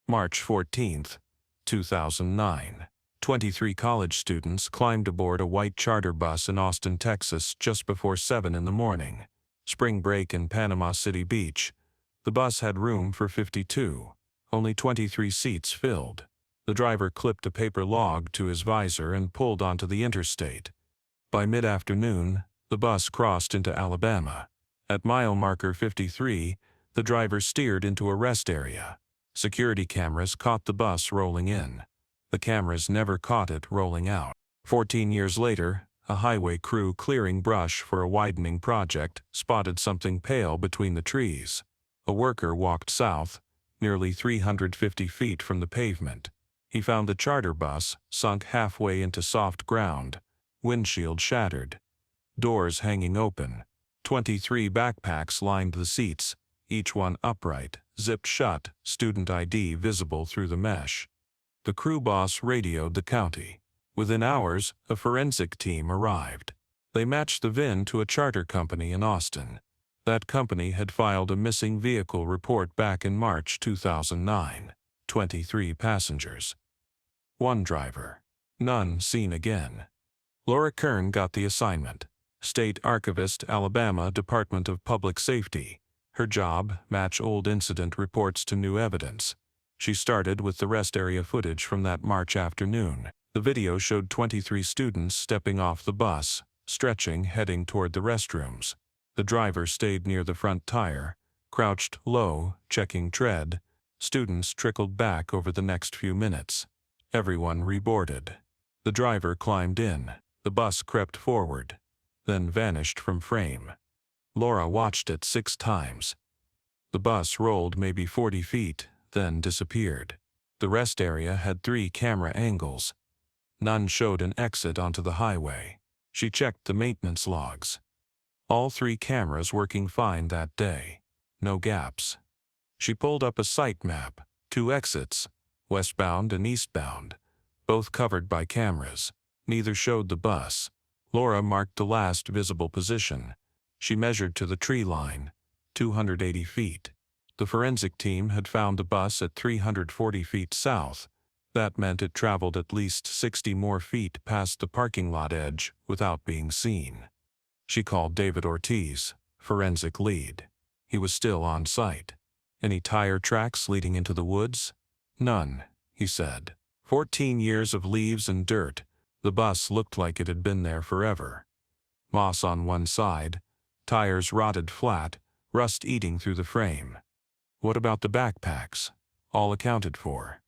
March 14, 2009. 23 college students climbed aboard a white charter bus in Austin, Texas just before 7 in the morning. Spring break in Panama City Beach. The bus had room for 52, only 23 seats filled. The driver clipped a paper log to his visor and pulled onto the interstate. By mid-afternoon, the bus crossed into Alabama. At mile marker 53, the driver steered into a rest area. Security cameras caught the bus rolling in. The cameras never caught it rolling out. 14 years later, a highway crew clearing brush for a widening project spotted something pale between the trees. A worker walked south, nearly 350 feet from the pavement. He found the charter bus sunk halfway into soft ground, windshield shattered, doors hanging open. 23 backpacks lined the seats, each one upright, zipped shut, student ID visible through the mesh. The crew boss radioed the county. Within hours, a forensic team arrived. They matched the VIN to a charter company in Austin. That company had filed a missing vehicle report back in March 2009. 23 passengers. 1 driver. None seen again. Laura Kern got the assignment. State Archivist, Alabama Department of Public Safety. Her job, match old incident reports to new evidence. She started with the rest area footage from that March afternoon. The video showed 23 students stepping off the bus, stretching, heading toward the restrooms. The driver stayed near the front tire, crouched low, checking tread. Students trickled back over the next few minutes. Everyone reboarded. The driver climbed in. The bus crept forward, then vanished from frame. Laura watched it 6 times. The bus rolled maybe 40 feet, then disappeared. The rest area had 3 camera angles. None showed an exit onto the highway. She checked the maintenance logs. All 3 cameras working fine that day. No gaps. She pulled up a site map. 2 exits, westbound and eastbound, both covered by cameras. Neither showed the bus. Laura marked the last visible position. She measured to the tree line, 280 feet. The forensic team had found the bus at 340 feet south. That meant it traveled at least 60 more feet past the parking lot edge without being seen. She called David Ortiz, forensic lead. He was still on site. Any tire tracks leading into the woods? None, he said. 14 years of leaves and dirt. The bus looked like it had been there forever. Moss on one side, tires rotted flat, rust eating through the frame. What about the backpacks? All accounted for,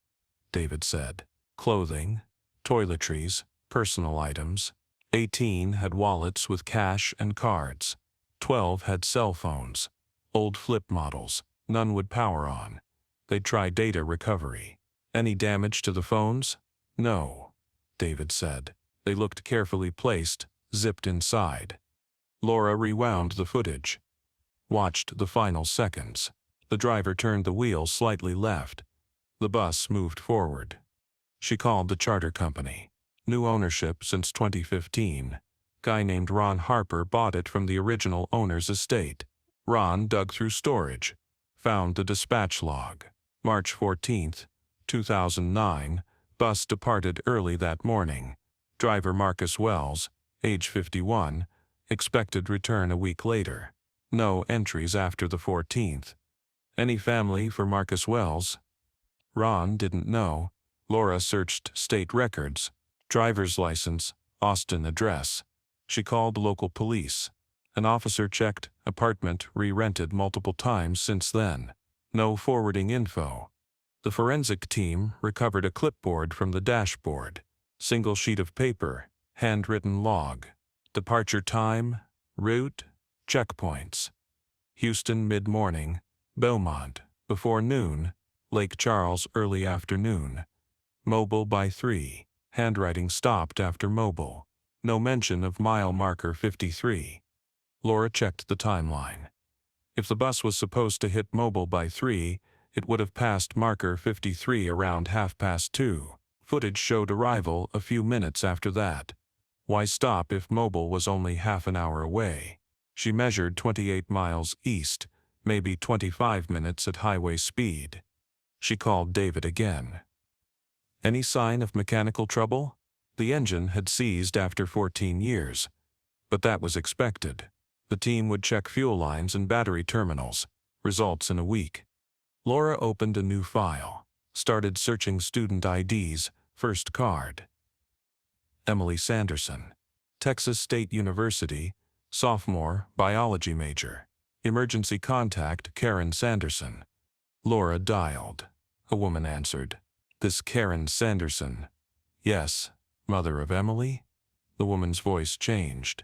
David said. Clothing, toiletries, personal items. 18 had wallets with cash and cards. 12 had cell phones, old flip models. None would power on. They'd try data recovery. Any damage to the phones? No, David said. They looked carefully placed, zipped inside. Laura rewound the footage. Watched the final seconds. The driver turned the wheel slightly left. The bus moved forward. She called the charter company. New ownership since 2015. Guy named Ron Harper bought it from the original owner's estate. Ron dug through storage. Found the dispatch log. March 14, 2009. Bus departed early that morning. Driver Marcus Wells, age 51, expected return a week later. No entries after the 14th. Any family for Marcus Wells? Ron didn't know. Laura searched state records. Driver's license, Austin address. She called local police. An officer checked, apartment re-rented multiple times since then. No forwarding info. The forensic team recovered a clipboard from the dashboard. Single sheet of paper, handwritten log. Departure time, route, checkpoints. Houston mid-morning, Beaumont, before noon, Lake Charles early afternoon. Mobile by 3, handwriting stopped after Mobile. No mention of mile marker 53. Laura checked the timeline. If the bus was supposed to hit Mobile by 3, it would have passed marker 53 around 2:30. Footage showed arrival a few minutes after that. Why stop if Mobile was only half an hour away? She measured 28 miles east, maybe 25 minutes at highway speed. She called David again. Any sign of mechanical trouble? The engine had seized after 14 years. But that was expected. The team would check fuel lines and battery terminals. Results in a week. Laura opened a new file. Started searching student IDs. First card. Emily Sanderson. Texas State University. Sophomore, biology major. Emergency contact Karen Sanderson. Laura dialed. A woman answered. This Karen Sanderson. Yes. Mother of Emily? The woman's voice changed.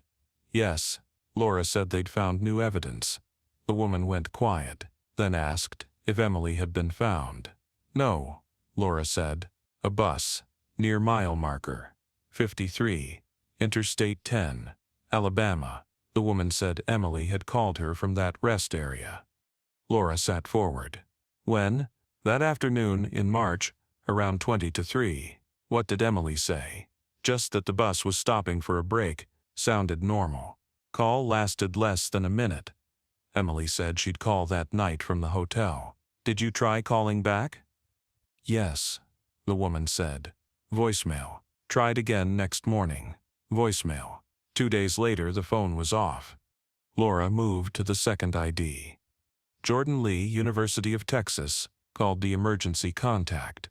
Yes. Laura said they'd found new evidence. The woman went quiet, then asked if Emily had been found. No, Laura said. A bus, near mile marker 53, Interstate 10, Alabama. The woman said Emily had called her from that rest area. Laura sat forward. When? That afternoon in March, around 20 to 3. What did Emily say? Just that the bus was stopping for a break. Sounded normal. Call lasted less than a minute. Emily said she'd call that night from the hotel. Did you try calling back? Yes, the woman said. Voicemail. Tried again next morning. Voicemail. 2 days later the phone was off. Laura moved to the second ID. Jordan Lee, University of Texas, called the emergency contact.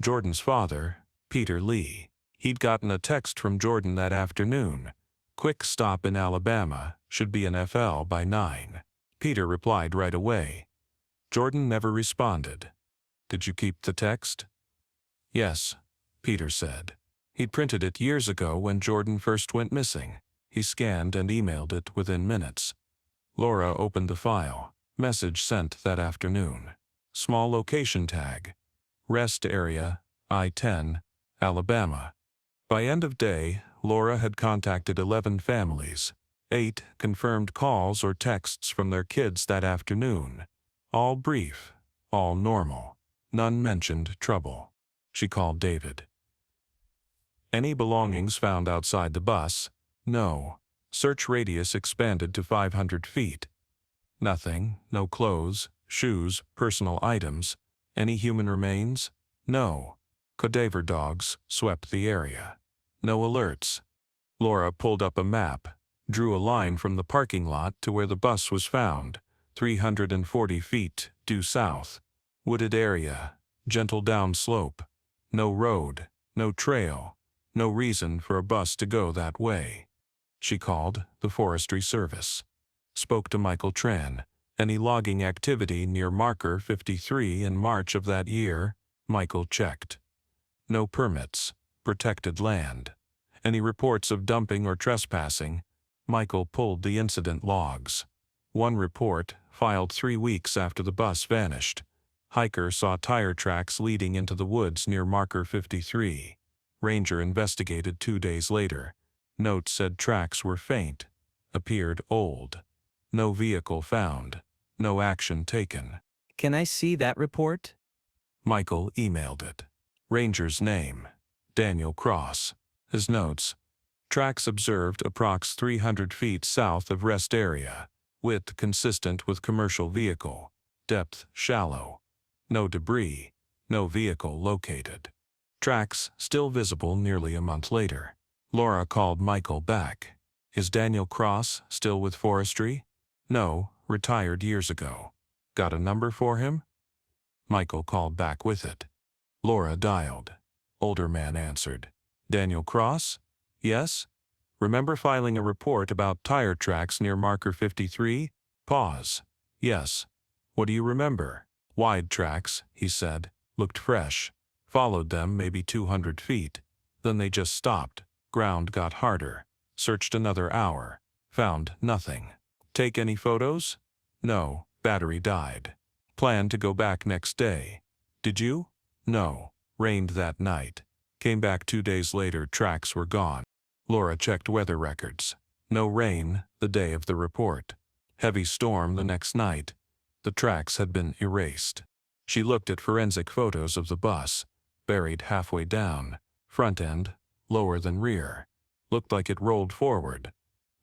Jordan's father, Peter Lee. He'd gotten a text from Jordan that afternoon. Quick stop in Alabama, should be in FL by 9. Peter replied right away. Jordan never responded. Did you keep the text? Yes, Peter said. He'd printed it years ago when Jordan first went missing. He scanned and emailed it within minutes. Laura opened the file. Message sent that afternoon. Small location tag. Rest area, I-10, Alabama. By end of day, Laura had contacted 11 families. 8 confirmed calls or texts from their kids that afternoon. All brief, all normal. None mentioned trouble. She called David. Any belongings found outside the bus? No. Search radius expanded to 500 feet. Nothing, no clothes, shoes, personal items. Any human remains? No. Cadaver dogs swept the area. No alerts. Laura pulled up a map, drew a line from the parking lot to where the bus was found, 340 feet due south. Wooded area, gentle downslope. No road, no trail, no reason for a bus to go that way. She called the Forestry Service. Spoke to Michael Tran. Any logging activity near marker 53 in March of that year? Michael checked. No permits. Protected land. Any reports of dumping or trespassing? Michael pulled the incident logs. One report, filed 3 weeks after the bus vanished. Hiker saw tire tracks leading into the woods near marker 53. Ranger investigated 2 days later. Note said tracks were faint. Appeared old. No vehicle found. No action taken. Can I see that report? Michael emailed it. Ranger's name, Daniel Cross. His notes, tracks observed approx 300 feet south of rest area. Width consistent with commercial vehicle. Depth shallow. No debris. No vehicle located. Tracks still visible nearly a month later. Laura called Michael back. Is Daniel Cross still with forestry? No, retired years ago. Got a number for him? Michael called back with it. Laura dialed. Older man answered. Daniel Cross? Yes? Remember filing a report about tire tracks near marker 53? Pause. Yes. What do you remember? Wide tracks, he said. Looked fresh. Followed them maybe 200 feet. Then they just stopped. Ground got harder. Searched another hour. Found nothing. Take any photos? No, battery died. Planned to go back next day. Did you? No. Rained that night. Came back 2 days later, tracks were gone. Laura checked weather records. No rain the day of the report. Heavy storm the next night. The tracks had been erased. She looked at forensic photos of the bus. Buried halfway down. Front end, lower than rear. Looked like it rolled forward.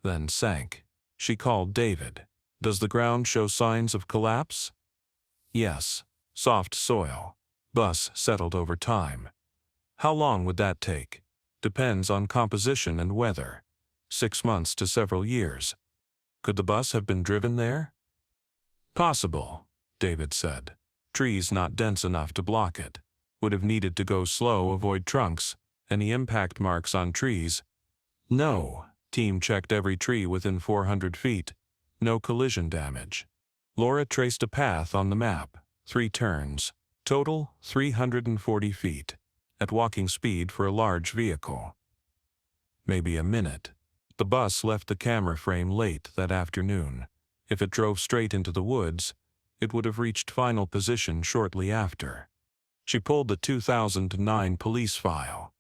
Then sank. She called David. Does the ground show signs of collapse? Yes. Soft soil. Bus settled over time. How long would that take? Depends on composition and weather. 6 months to several years. Could the bus have been driven there? Possible, David said. Trees not dense enough to block it. Would have needed to go slow, avoid trunks. Any impact marks on trees? No. Team checked every tree within 400 feet. No collision damage. Laura traced a path on the map. 3 turns. Total 340 feet. At walking speed for a large vehicle. Maybe a minute. The bus left the camera frame late that afternoon. If it drove straight into the woods, it would have reached final position shortly after. She pulled the 2009 police file.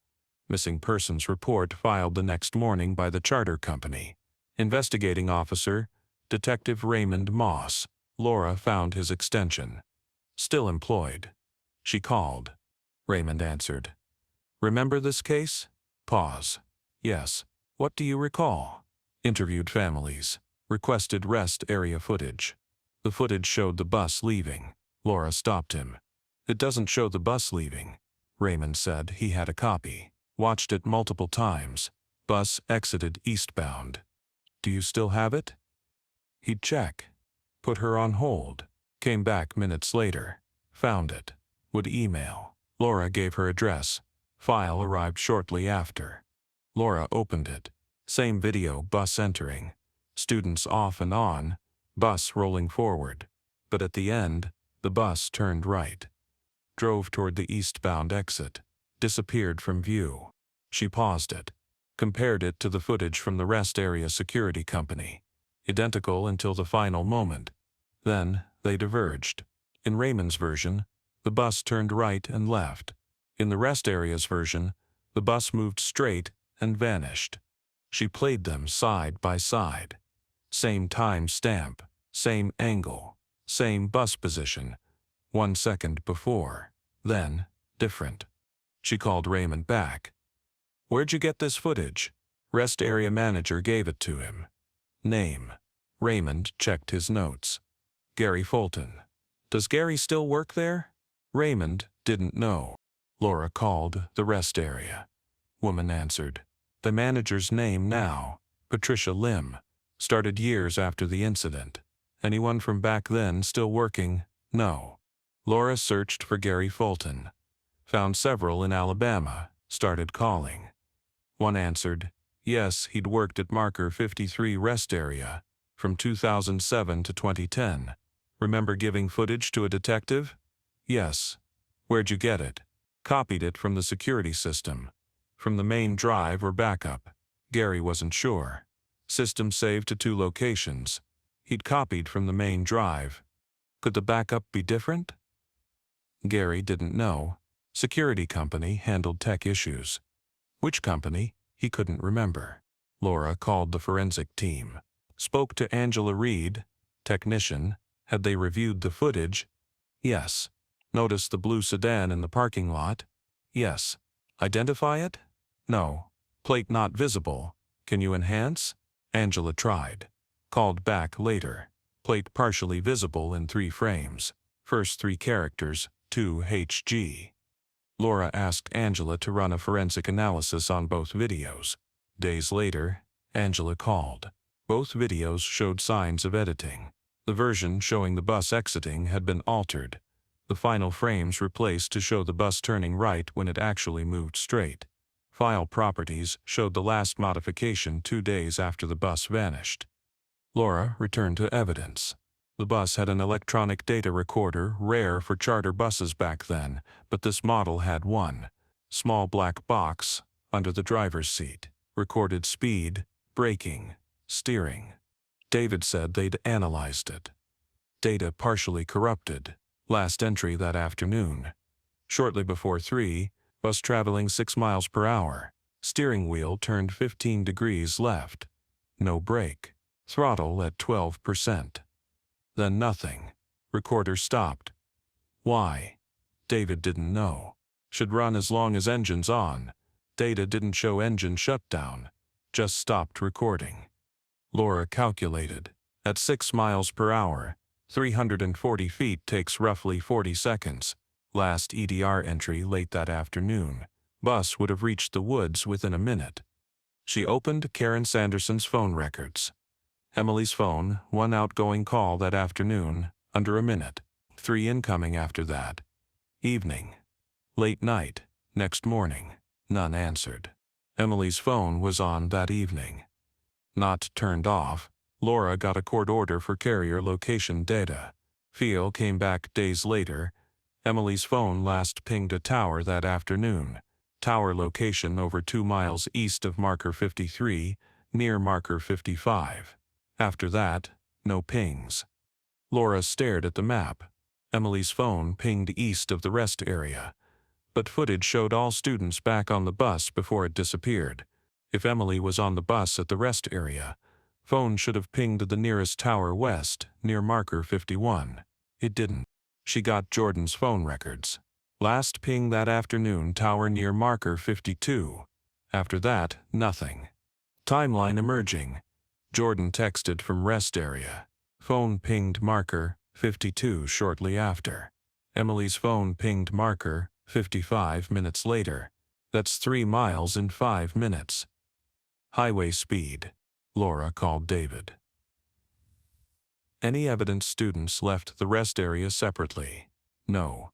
Missing persons report filed the next morning by the charter company. Investigating officer, Detective Raymond Moss. Laura found his extension. Still employed. She called. Raymond answered. Remember this case? Pause. Yes. What do you recall? Interviewed families. Requested rest area footage. The footage showed the bus leaving. Laura stopped him. It doesn't show the bus leaving. Raymond said he had a copy. Watched it multiple times. Bus exited eastbound. Do you still have it? He'd check. Put her on hold. Came back minutes later. Found it. Would email. Laura gave her address. File arrived shortly after. Laura opened it. Same video, bus entering. Students off and on. Bus rolling forward. But at the end, the bus turned right. Drove toward the eastbound exit. Disappeared from view. She paused it. Compared it to the footage from the rest area security company. Identical until the final moment. Then, they diverged. In Raymond's version, the bus turned right and left. In the rest area's version, the bus moved straight and vanished. She played them side by side. Same time stamp, same angle, same bus position. 1 second before, then, different. She called Raymond back. Where'd you get this footage? Rest area manager gave it to him. Name. Raymond checked his notes. Gary Fulton. Does Gary still work there? Raymond didn't know. Laura called the rest area. Woman answered. The manager's name now, Patricia Lim. Started years after the incident. Anyone from back then still working? No. Laura searched for Gary Fulton. Found several in Alabama. Started calling. One answered, yes, he'd worked at Marker 53 rest area from 2007 to 2010. Remember giving footage to a detective? Yes. Where'd you get it? Copied it from the security system. From the main drive or backup. Gary wasn't sure. System saved to 2 locations. He'd copied from the main drive. Could the backup be different? Gary didn't know. Security company handled tech issues. Which company? He couldn't remember. Laura called the forensic team. Spoke to Angela Reed, technician. Had they reviewed the footage? Yes. Noticed the blue sedan in the parking lot? Yes. Identify it? No. Plate not visible. Can you enhance? Angela tried. Called back later. Plate partially visible in 3 frames. First 3 characters, 2HG. Laura asked Angela to run a forensic analysis on both videos. Days later, Angela called. Both videos showed signs of editing. The version showing the bus exiting had been altered. The final frames replaced to show the bus turning right when it actually moved straight. File properties showed the last modification 2 days after the bus vanished. Laura returned to evidence. The bus had an electronic data recorder, rare for charter buses back then, but this model had one. Small black box, under the driver's seat. Recorded speed, braking, steering. David said they'd analyzed it. Data partially corrupted. Last entry that afternoon. Shortly before 3, bus traveling 6 miles per hour. Steering wheel turned 15 degrees left. No brake. Throttle at 12%. Then nothing. Recorder stopped. Why? David didn't know. Should run as long as engine's on. Data didn't show engine shutdown. Just stopped recording. Laura calculated. At 6 miles per hour, 340 feet takes roughly 40 seconds. Last EDR entry late that afternoon. Bus would have reached the woods within a minute. She opened Karen Sanderson's phone records. Emily's phone, 1 outgoing call that afternoon, under a minute. 3 incoming after that. Evening. Late night. Next morning. None answered. Emily's phone was on that evening. Not turned off. Laura got a court order for carrier location data. Phil came back days later. Emily's phone last pinged a tower that afternoon. Tower location over 2 miles east of marker 53, near marker 55. After that, no pings. Laura stared at the map. Emily's phone pinged east of the rest area, but footage showed all students back on the bus before it disappeared. If Emily was on the bus at the rest area, phone should have pinged the nearest tower west, near marker 51. It didn't. She got Jordan's phone records. Last ping that afternoon, tower near marker 52. After that, nothing. Timeline emerging. Jordan texted from rest area. Phone pinged marker 52 shortly after. Emily's phone pinged marker 55 minutes later. That's 3 miles in 5 minutes. Highway speed. Laura called David. Any evidence students left the rest area separately? No.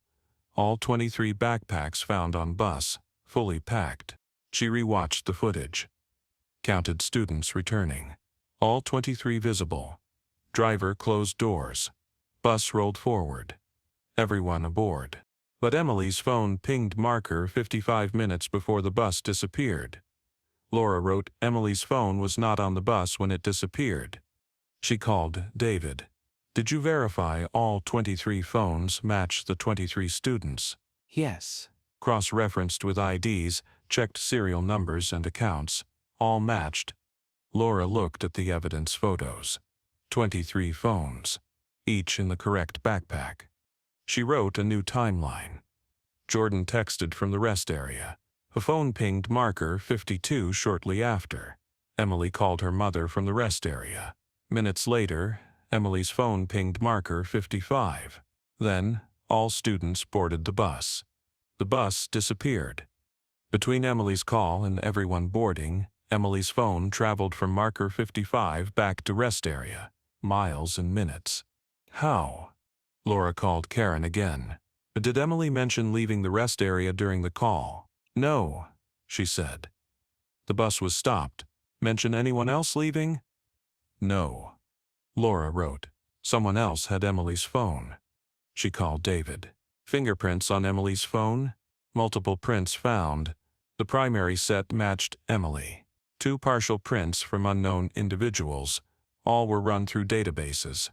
All 23 backpacks found on bus, fully packed. She rewatched the footage. Counted students returning. All 23 visible. Driver closed doors. Bus rolled forward. Everyone aboard. But Emily's phone pinged marker 55 minutes before the bus disappeared. Laura wrote Emily's phone was not on the bus when it disappeared. She called David. Did you verify all 23 phones match the 23 students? Yes. Cross-referenced with IDs, checked serial numbers and accounts. All matched. Laura looked at the evidence photos. 23 phones. Each in the correct backpack. She wrote a new timeline. Jordan texted from the rest area. A phone pinged marker 52 shortly after. Emily called her mother from the rest area. Minutes later, Emily's phone pinged marker 55. Then, all students boarded the bus. The bus disappeared. Between Emily's call and everyone boarding, Emily's phone traveled from marker 55 back to rest area. Miles and minutes. How? Laura called Karen again. But did Emily mention leaving the rest area during the call? No, she said. The bus was stopped. Mention anyone else leaving? No. Laura wrote. Someone else had Emily's phone. She called David. Fingerprints on Emily's phone? Multiple prints found. The primary set matched Emily. 2 partial prints from unknown individuals. All were run through databases.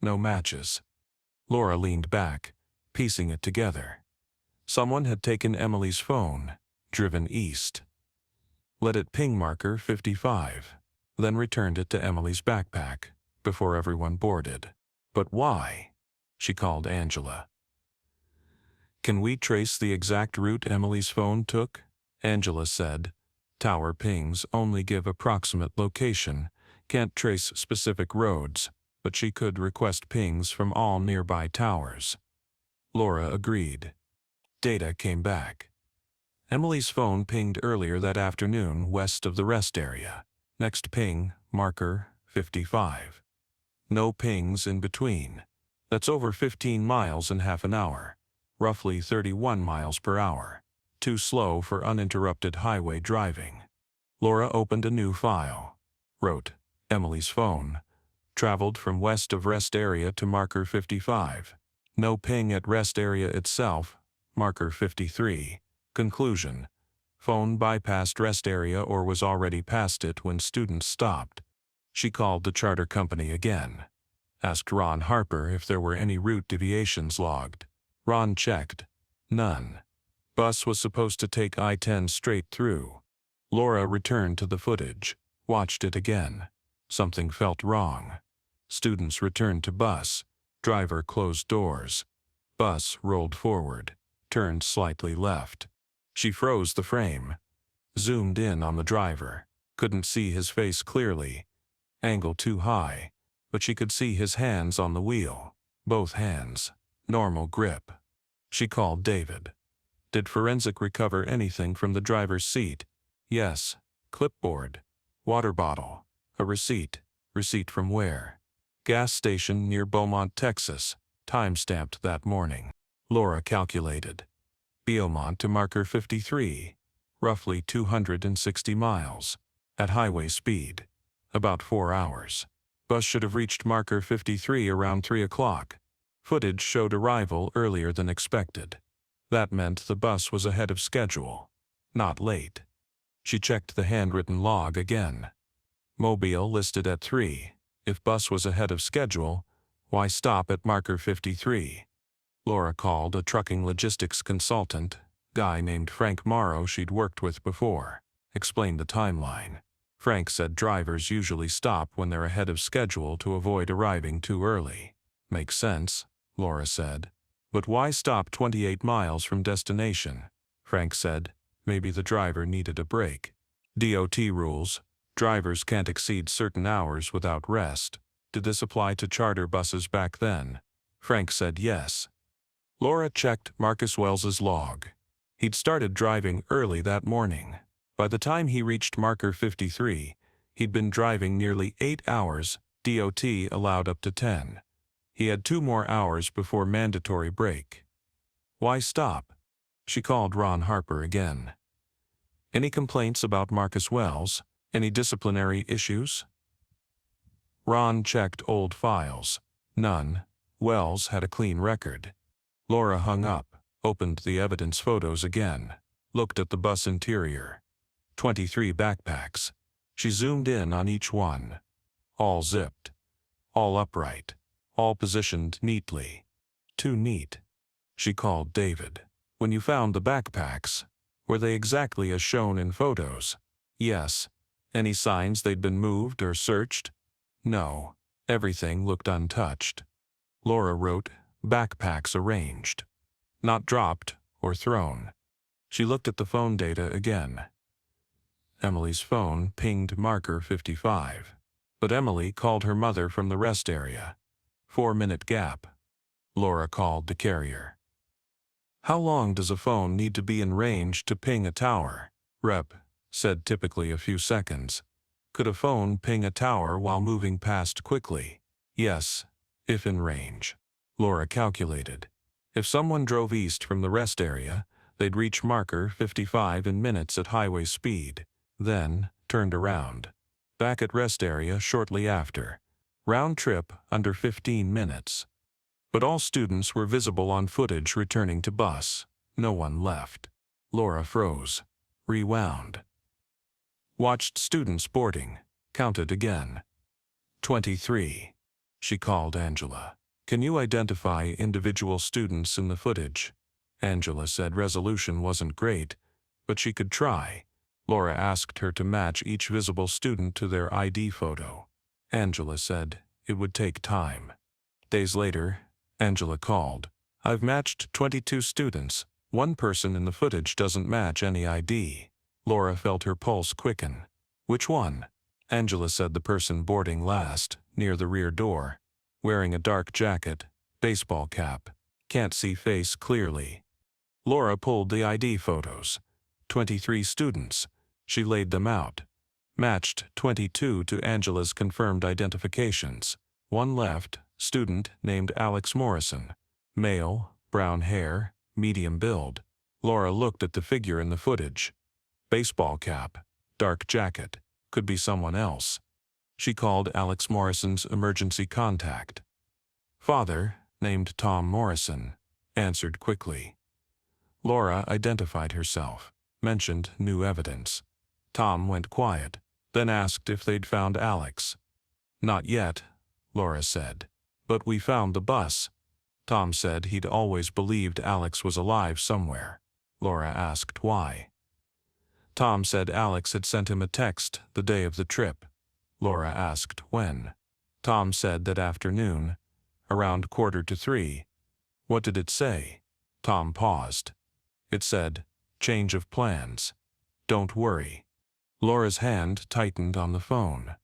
No matches. Laura leaned back, piecing it together. Someone had taken Emily's phone, driven east. Let it ping marker 55, then returned it to Emily's backpack, before everyone boarded. But why? She called Angela. Can we trace the exact route Emily's phone took? Angela said. Tower pings only give approximate location, can't trace specific roads, but she could request pings from all nearby towers. Laura agreed. Data came back. Emily's phone pinged earlier that afternoon west of the rest area. Next ping, marker 55. No pings in between. That's over 15 miles in half an hour. Roughly 31 miles per hour. Too slow for uninterrupted highway driving. Laura opened a new file. Wrote, Emily's phone. Traveled from west of rest area to marker 55. No ping at rest area itself, marker 53. Conclusion. Phone bypassed rest area or was already past it when students stopped. She called the charter company again. Asked Ron Harper if there were any route deviations logged. Ron checked. None. Bus was supposed to take I-10 straight through. Laura returned to the footage. Watched it again. Something felt wrong. Students returned to bus. Driver closed doors. Bus rolled forward. Turned slightly left. She froze the frame. Zoomed in on the driver. Couldn't see his face clearly. Angle too high. But she could see his hands on the wheel. Both hands. Normal grip. She called David. Did forensic recover anything from the driver's seat? Yes. Clipboard. Water bottle. A receipt. Receipt from where? Gas station near Beaumont, Texas. Time-stamped that morning. Laura calculated. Beaumont to Marker 53. Roughly 260 miles. At highway speed. About 4 hours. Bus should have reached Marker 53 around 3 o'clock. Footage showed arrival earlier than expected. That meant the bus was ahead of schedule. Not late. She checked the handwritten log again. Mobile listed at 3. If bus was ahead of schedule, why stop at Marker 53? Laura called a trucking logistics consultant, guy named Frank Morrow she'd worked with before, explained the timeline. Frank said drivers usually stop when they're ahead of schedule to avoid arriving too early. Makes sense, Laura said. But why stop 28 miles from destination? Frank said, maybe the driver needed a break. DOT rules, drivers can't exceed certain hours without rest. Did this apply to charter buses back then? Frank said yes. Laura checked Marcus Wells's log. He'd started driving early that morning. By the time he reached Marker 53, he'd been driving nearly 8 hours, DOT allowed up to 10. He had 2 more hours before mandatory break. Why stop? She called Ron Harper again. Any complaints about Marcus Wells? Any disciplinary issues? Ron checked old files. None. Wells had a clean record. Laura hung up, opened the evidence photos again, looked at the bus interior. 23 backpacks. She zoomed in on each one. All zipped. All upright. All positioned neatly. Too neat. She called David. When you found the backpacks, were they exactly as shown in photos? Yes. Any signs they'd been moved or searched? No. Everything looked untouched. Laura wrote, backpacks arranged. Not dropped or thrown. She looked at the phone data again. Emily's phone pinged Marker 55. But Emily called her mother from the rest area. 4-minute gap. Laura called the carrier. How long does a phone need to be in range to ping a tower? Rep. Said typically a few seconds. Could a phone ping a tower while moving past quickly? Yes, if in range. Laura calculated. If someone drove east from the rest area, they'd reach Marker 55 in minutes at highway speed, then turned around. Back at rest area shortly after. Round trip under 15 minutes. But all students were visible on footage returning to bus. No one left. Laura froze. Rewound. Watched students boarding. Counted again. 23. She called Angela. Can you identify individual students in the footage? Angela said resolution wasn't great, but she could try. Laura asked her to match each visible student to their ID photo. Angela said it would take time. Days later, Angela called. I've matched 22 students. One person in the footage doesn't match any ID. Laura felt her pulse quicken. Which one? Angela said the person boarding last, near the rear door. Wearing a dark jacket, baseball cap. Can't see face clearly. Laura pulled the ID photos. 23 students. She laid them out. Matched 22 to Angela's confirmed identifications. One left, student named Alex Morrison. Male, brown hair, medium build. Laura looked at the figure in the footage. Baseball cap, dark jacket. Could be someone else. She called Alex Morrison's emergency contact. Father, named Tom Morrison, answered quickly. Laura identified herself, mentioned new evidence. Tom went quiet, then asked if they'd found Alex. Not yet, Laura said. But we found the bus. Tom said he'd always believed Alex was alive somewhere. Laura asked why. Tom said Alex had sent him a text the day of the trip. Laura asked when. Tom said that afternoon, around 2:45. What did it say? Tom paused. It said, change of plans. Don't worry. Laura's hand tightened on the phone.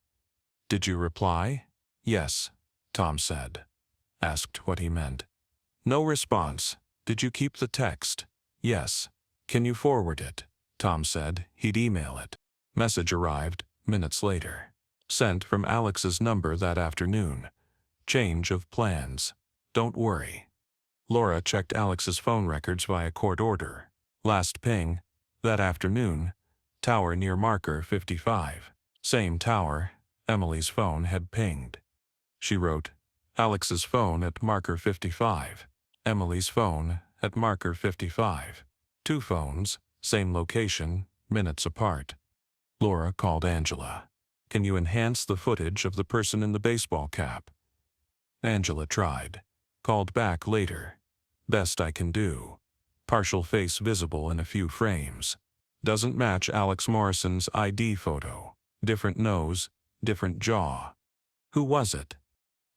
Did you reply? Yes, Tom said. Asked what he meant. No response. Did you keep the text? Yes. Can you forward it? Tom said he'd email it. Message arrived, minutes later. Sent from Alex's number that afternoon. Change of plans. Don't worry. Laura checked Alex's phone records via court order. Last ping, that afternoon, tower near marker 55. Same tower, Emily's phone had pinged. She wrote, Alex's phone at marker 55. Emily's phone at marker 55. Two phones, same location, minutes apart. Laura called Angela. Can you enhance the footage of the person in the baseball cap? Angela tried. Called back later. Best I can do. Partial face visible in a few frames. Doesn't match Alex Morrison's ID photo. Different nose, different jaw. Who was it?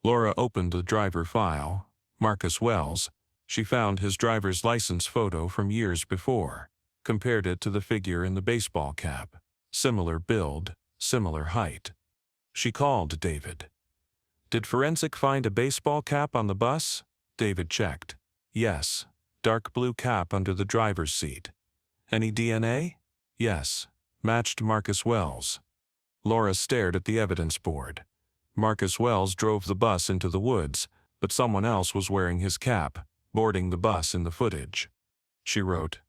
Laura opened the driver file. Marcus Wells. She found his driver's license photo from years before. Compared it to the figure in the baseball cap. Similar build, similar height. She called David. Did forensic find a baseball cap on the bus? David checked. Yes. Dark blue cap under the driver's seat. Any DNA? Yes. Matched Marcus Wells. Laura stared at the evidence board. Marcus Wells drove the bus into the woods, but someone else was wearing his cap, boarding the bus in the footage. She wrote,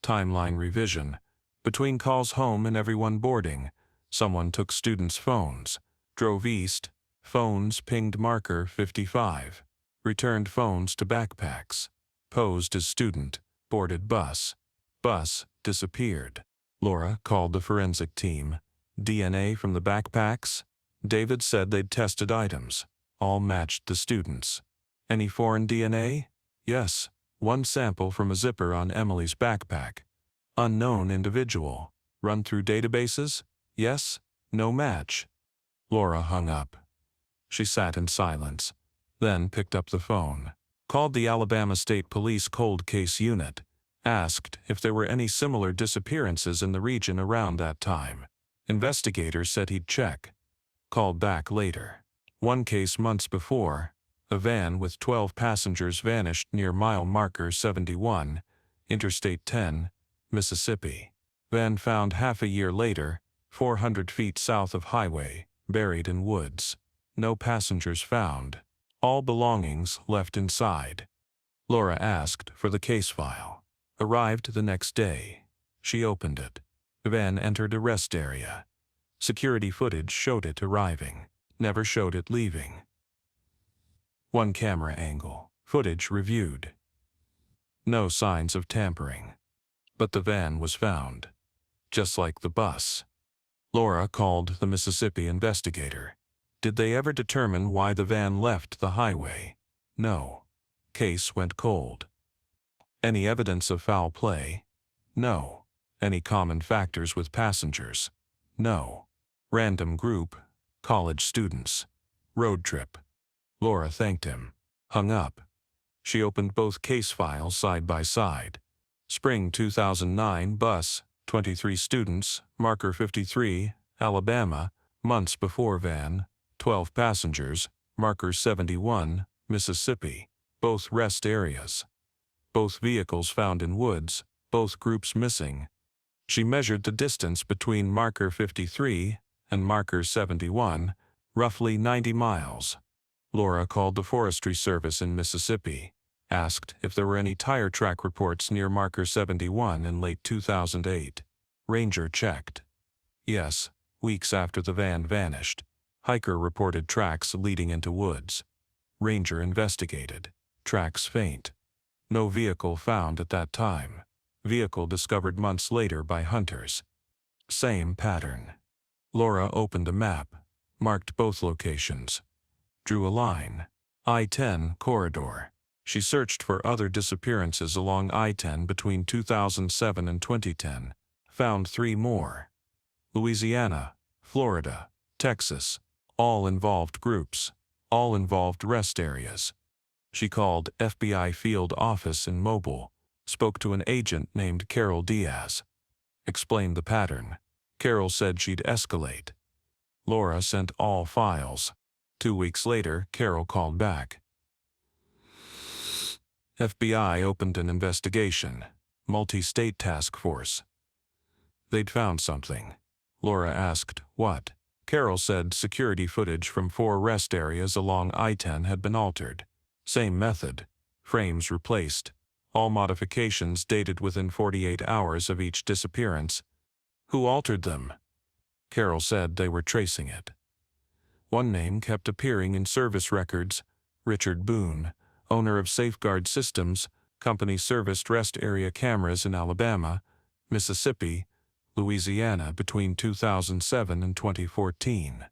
Timeline revision. Between calls home and everyone boarding, someone took students' phones, drove east, phones pinged marker 55, returned phones to backpacks, posed as student, boarded bus. Bus disappeared. Laura called the forensic team. DNA from the backpacks? David said they'd tested items. All matched the students. Any foreign DNA? Yes. One sample from a zipper on Emily's backpack. Unknown individual. Run through databases? Yes. No match. Laura hung up. She sat in silence, then picked up the phone. Called the Alabama State Police Cold Case Unit. Asked if there were any similar disappearances in the region around that time. Investigator said he'd check. Called back later. One case months before, a van with 12 passengers vanished near mile marker 71, Interstate 10, Mississippi. Van found half a year later, 400 feet south of highway, buried in woods. No passengers found. All belongings left inside. Laura asked for the case file. Arrived the next day. She opened it. Van entered a rest area. Security footage showed it arriving. Never showed it leaving. One camera angle. Footage reviewed. No signs of tampering. But the van was found. Just like the bus. Laura called the Mississippi investigator. Did they ever determine why the van left the highway? No. Case went cold. Any evidence of foul play? No. Any common factors with passengers? No. Random group, college students. Road trip. Laura thanked him. Hung up. She opened both case files side by side. Spring 2009 bus, 23 students, marker 53, Alabama, months before van, 12 passengers, marker 71, Mississippi, both rest areas. Both vehicles found in woods, both groups missing. She measured the distance between marker 53 and marker 71, roughly 90 miles. Laura called the Forestry Service in Mississippi, asked if there were any tire track reports near marker 71 in late 2008. Ranger checked. Yes, weeks after the van vanished. Hiker reported tracks leading into woods. Ranger investigated. Tracks faint. No vehicle found at that time. Vehicle discovered months later by hunters. Same pattern. Laura opened a map, marked both locations. Drew a line. I-10 corridor. She searched for other disappearances along I-10 between 2007 and 2010. Found 3 more. Louisiana, Florida, Texas. All involved groups. All involved rest areas. She called FBI field office in Mobile. Spoke to an agent named Carol Diaz. Explained the pattern. Carol said she'd escalate. Laura sent all files. 2 weeks later, Carol called back. FBI opened an investigation, multi-state task force. They'd found something. Laura asked, what? Carol said security footage from 4 rest areas along I-10 had been altered. Same method. Frames replaced. All modifications dated within 48 hours of each disappearance. Who altered them? Carol said they were tracing it. One name kept appearing in service records. Richard Boone, owner of Safeguard Systems, company serviced rest area cameras in Alabama, Mississippi, Louisiana between 2007 and 2014.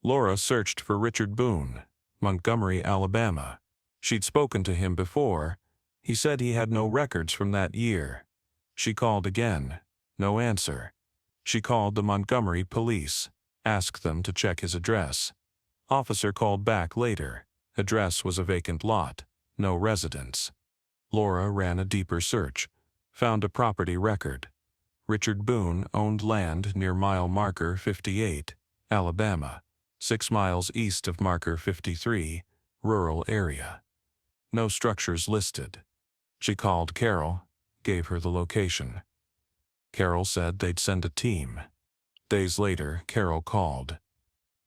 Laura searched for Richard Boone, Montgomery, Alabama. She'd spoken to him before. He said he had no records from that year. She called again. No answer. She called the Montgomery police, asked them to check his address. Officer called back later. Address was a vacant lot, no residents. Laura ran a deeper search, found a property record. Richard Boone owned land near mile marker 58, Alabama, 6 miles east of marker 53, rural area. No structures listed. She called Carol, gave her the location. Carol said they'd send a team. Days later, Carol called.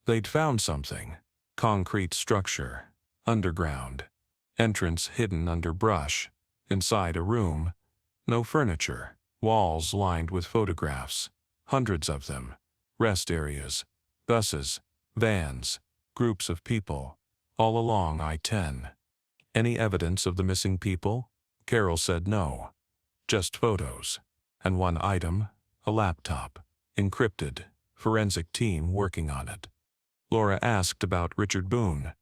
They'd found something. Concrete structure. Underground. Entrance hidden under brush. Inside a room. No furniture. Walls lined with photographs. Hundreds of them. Rest areas. Buses. Vans. Groups of people. All along I-10. Any evidence of the missing people? Carol said no. Just photos. And one item, a laptop. Encrypted. Forensic team working on it. Laura asked about Richard Boone.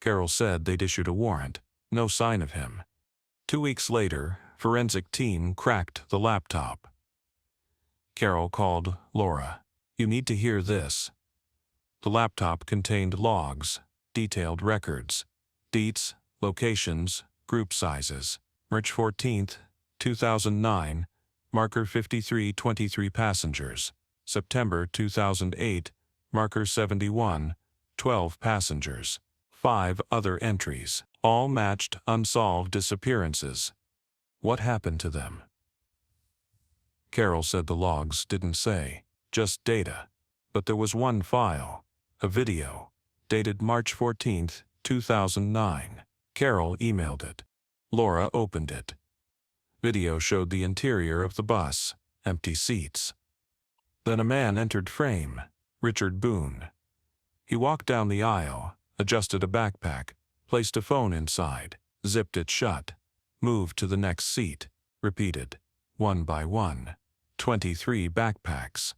Carol said they'd issued a warrant. No sign of him. 2 weeks later, forensic team cracked the laptop. Carol called Laura. You need to hear this. The laptop contained logs, detailed records, dates, locations, group sizes. March 14, 2009, marker 53, 23 passengers. September 2008, marker 71, 12 passengers. 5 other entries, all matched unsolved disappearances. What happened to them? Carol said the logs didn't say, just data. But there was one file, a video, dated March 14, 2009. Carol emailed it. Laura opened it. Video showed the interior of the bus, empty seats. Then a man entered frame, Richard Boone. He walked down the aisle, adjusted a backpack, placed a phone inside, zipped it shut, moved to the next seat, repeated, one by one, 23 backpacks.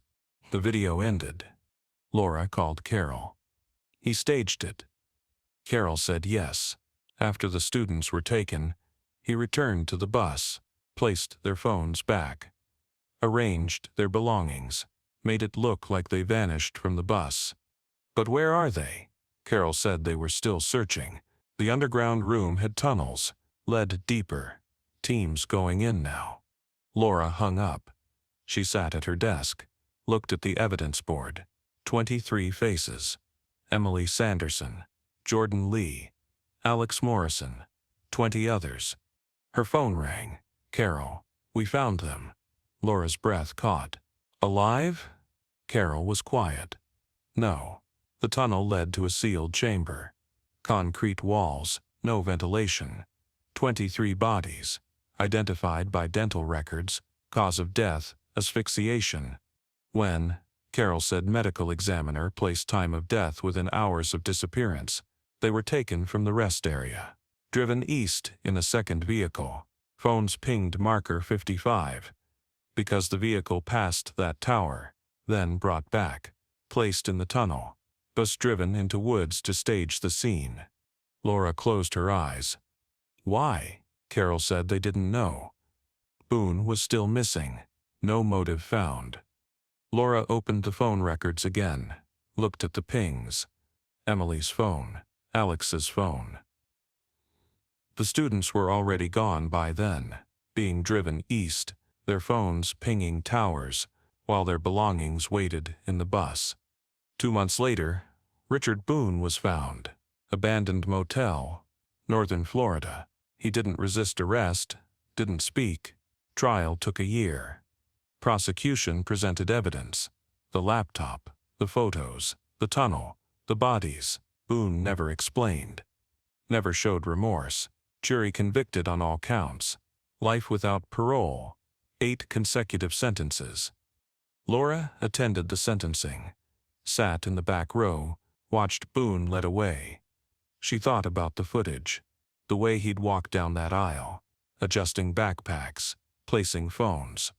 The video ended. Laura called Carol. He staged it. Carol said yes. After the students were taken, he returned to the bus, placed their phones back, arranged their belongings, made it look like they vanished from the bus. But where are they? Carol said they were still searching. The underground room had tunnels, led deeper. Teams going in now. Laura hung up. She sat at her desk, looked at the evidence board. 23 faces. Emily Sanderson, Jordan Lee, Alex Morrison, 20 others. Her phone rang. Carol, we found them. Laura's breath caught. Alive? Carol was quiet. No. The tunnel led to a sealed chamber. Concrete walls, no ventilation. 23 bodies, identified by dental records, cause of death, asphyxiation. When, Carol said medical examiner placed time of death within hours of disappearance. They were taken from the rest area. Driven east in a second vehicle. Phones pinged marker 55. Because the vehicle passed that tower, then brought back. Placed in the tunnel. Bus driven into woods to stage the scene. Laura closed her eyes. Why? Carol said they didn't know. Boone was still missing. No motive found. Laura opened the phone records again. Looked at the pings. Emily's phone. Alex's phone. The students were already gone by then, being driven east, their phones pinging towers, while their belongings waited in the bus. 2 months later, Richard Boone was found. Abandoned motel, northern Florida. He didn't resist arrest, didn't speak. Trial took a year. Prosecution presented evidence. The laptop, the photos, the tunnel, the bodies. Boone never explained. Never showed remorse. Jury convicted on all counts. Life without parole. 8 consecutive sentences. Laura attended the sentencing. Sat in the back row, watched Boone led away. She thought about the footage. The way he'd walk down that aisle, adjusting backpacks, placing phones.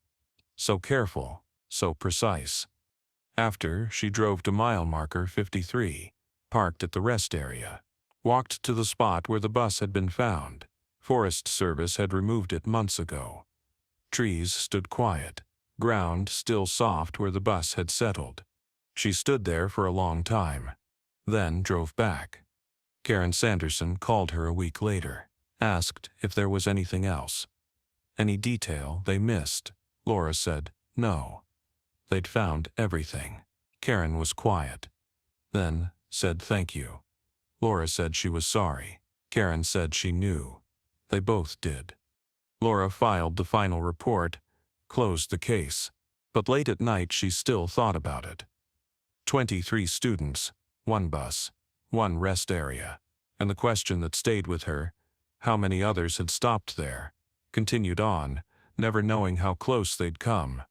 So careful, so precise. After, she drove to mile marker 53, parked at the rest area. Walked to the spot where the bus had been found. Forest Service had removed it months ago. Trees stood quiet. Ground still soft where the bus had settled. She stood there for a long time. Then drove back. Karen Sanderson called her a week later. Asked if there was anything else. Any detail they missed. Laura said, no. They'd found everything. Karen was quiet. Then said thank you. Laura said she was sorry. Karen said she knew. They both did. Laura filed the final report, closed the case. But late at night she still thought about it. 23 students, 1 bus, 1 rest area. And the question that stayed with her, how many others had stopped there, continued on, never knowing how close they'd come.